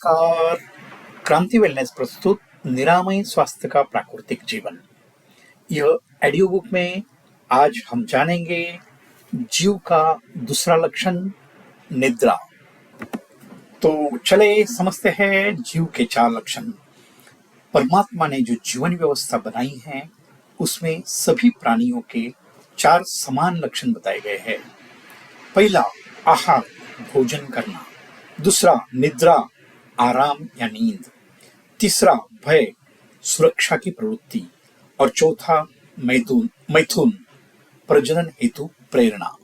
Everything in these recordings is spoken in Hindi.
नमस्कार। क्रांति वेलनेस प्रस्तुत निरामय स्वास्थ्य का प्राकृतिक जीवन। यह ऑडियो बुक में आज हम जानेंगे जीव का दूसरा लक्षण निद्रा। तो चले समझते हैं जीव के 4 लक्षण। परमात्मा ने जो जीवन व्यवस्था बनाई है उसमें सभी प्राणियों के 4 समान लक्षण बताए गए हैं। पहला आहार भोजन करना, दूसरा निद्रा आराम या नींद, तीसरा भय सुरक्षा की प्रवृत्ति और चौथा मैथुन प्रजनन हेतु प्रेरणा।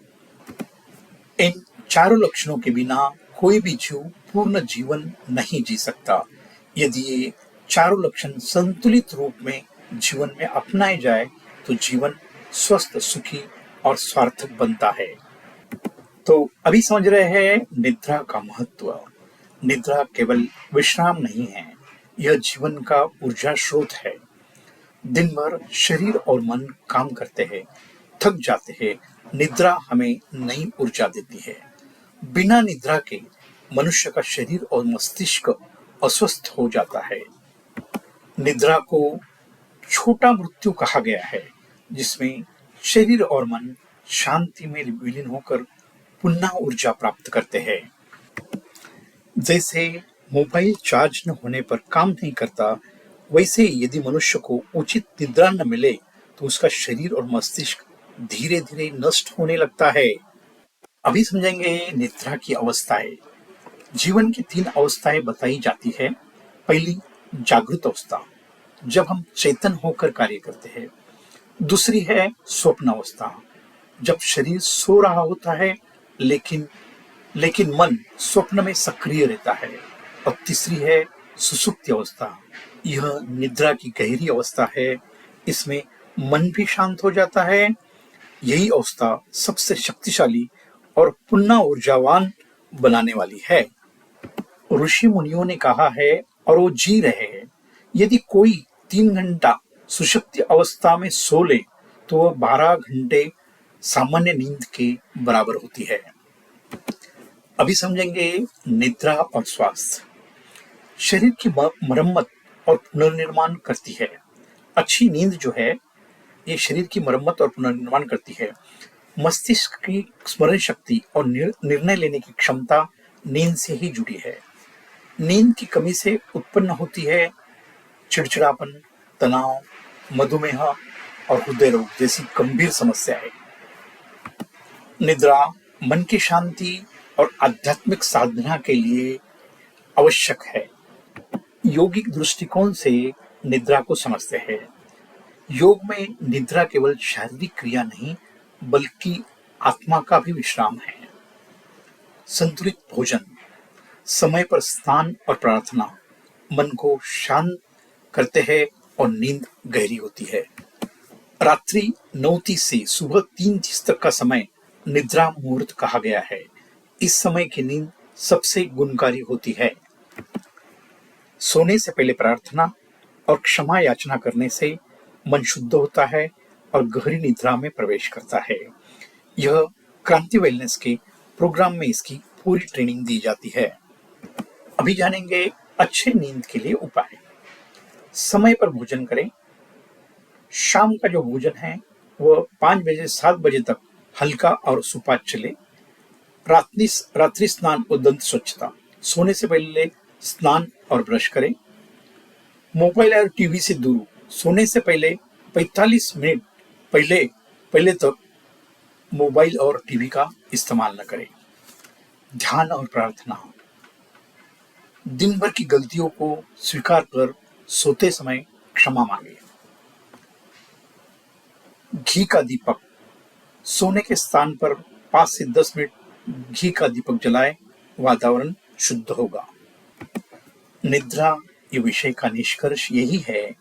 इन चारों लक्षणों के बिना कोई भी जीव पूर्ण जीवन नहीं जी सकता। यदि ये चारों लक्षण संतुलित रूप में जीवन में अपनाए जाए तो जीवन स्वस्थ, सुखी और सार्थक बनता है। तो अभी समझ रहे हैं निद्रा का महत्व। निद्रा केवल विश्राम नहीं है, यह जीवन का ऊर्जा स्रोत है। दिन भर शरीर और मन काम करते हैं, थक जाते हैं। निद्रा हमें नई ऊर्जा देती है। बिना निद्रा के मनुष्य का शरीर और मस्तिष्क अस्वस्थ हो जाता है। निद्रा को छोटा मृत्यु कहा गया है, जिसमें शरीर और मन शांति में विलीन होकर पुनः ऊर्जा प्राप्त करते हैं। जैसे मोबाइल चार्ज न होने पर काम नहीं करता, वैसे यदि मनुष्य को उचित निद्रा न मिले तो उसका शरीर और मस्तिष्क धीरे धीरे नष्ट होने लगता है। अभी समझेंगे निद्रा की अवस्थाएं। जीवन की 3 अवस्थाएं बताई जाती है। पहली जागृत अवस्था, जब हम चेतन होकर कार्य करते हैं। दूसरी है स्वप्न अवस्था, जब शरीर सो रहा होता है लेकिन मन स्वप्न में सक्रिय रहता है। और तीसरी है सुषुप्ति अवस्था, यह निद्रा की गहरी अवस्था है। इसमें मन भी शांत हो जाता है। यही अवस्था सबसे शक्तिशाली और पुनः ऊर्जावान बनाने वाली है। ऋषि मुनियों ने कहा है और वो जी रहे हैं, यदि कोई 3 घंटा सुषुप्ति अवस्था में सो ले तो वह 12 घंटे सामान्य नींद के बराबर होती है। अभी समझेंगे निद्रा और स्वास्थ्य। शरीर की मरम्मत और पुनर्निर्माण करती है। अच्छी नींद जो है ये शरीर की मरम्मत और पुनर्निर्माण करती है। मस्तिष्क की स्मरण शक्ति और निर्णय लेने की क्षमता नींद से ही जुड़ी है। नींद की कमी से उत्पन्न होती है चिड़चिड़ापन, तनाव, मधुमेह और हृदय रोग जैसी गंभीर समस्याएं। निद्रा मन की शांति और आध्यात्मिक साधना के लिए आवश्यक है। योगिक दृष्टिकोण से निद्रा को समझते हैं। योग में निद्रा केवल शारीरिक क्रिया नहीं बल्कि आत्मा का भी विश्राम है। संतुलित भोजन, समय पर स्नान और प्रार्थना मन को शांत करते हैं और नींद गहरी होती है। रात्रि 9:30 से सुबह 3:30 तक का समय निद्रा मुहूर्त कहा गया है। इस समय की नींद सबसे गुणकारी होती है। सोने से पहले प्रार्थना और क्षमा याचना करने से मन शुद्ध होता है और गहरी निद्रा में प्रवेश करता है। यह क्रांति वेलनेस के प्रोग्राम में इसकी पूरी ट्रेनिंग दी जाती है। अभी जानेंगे अच्छे नींद के लिए उपाय। समय पर भोजन करें। शाम का जो भोजन है वह 5 बजे 7 बजे तक हल्का और सुपाच्य चले। रात्रि स्नान और दंत स्वच्छता। सोने से पहले स्नान और ब्रश करें। मोबाइल और टीवी से दूर। सोने से पहले 45 मिनट पहले तक मोबाइल और टीवी का इस्तेमाल न करें। ध्यान और प्रार्थना। दिन भर की गलतियों को स्वीकार कर सोते समय क्षमा मांगे। घी का दीपक। सोने के स्थान पर 5 से 10 मिनट घी का दीपक जलाए, वातावरण शुद्ध होगा। निद्रा ये विषय का निष्कर्ष यही है,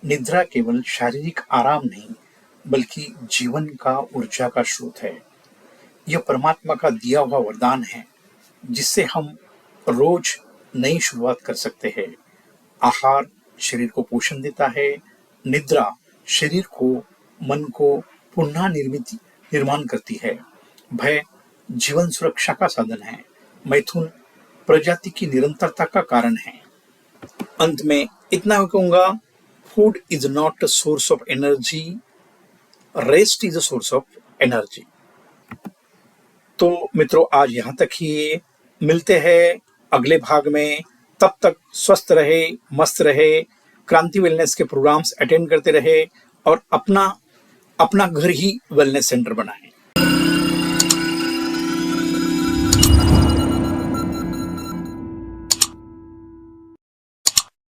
निद्रा केवल शारीरिक आराम नहीं बल्कि जीवन का ऊर्जा का स्रोत है। यह परमात्मा का दिया हुआ वरदान है जिससे हम रोज नई शुरुआत कर सकते हैं। आहार शरीर को पोषण देता है। निद्रा शरीर को, मन को पुनः निर्माण करती है। भय जीवन सुरक्षा का साधन है। मैथुन प्रजाति की निरंतरता का कारण है। अंत में इतना कहूंगा, food is not a source of energy, rest is a source of energy. तो मित्रों, आज यहां तक ही, मिलते हैं अगले भाग में। तब तक स्वस्थ रहे, मस्त रहे, क्रांति वेलनेस के प्रोग्राम्स अटेंड करते रहे और अपना अपना घर ही वेलनेस सेंटर बनाए।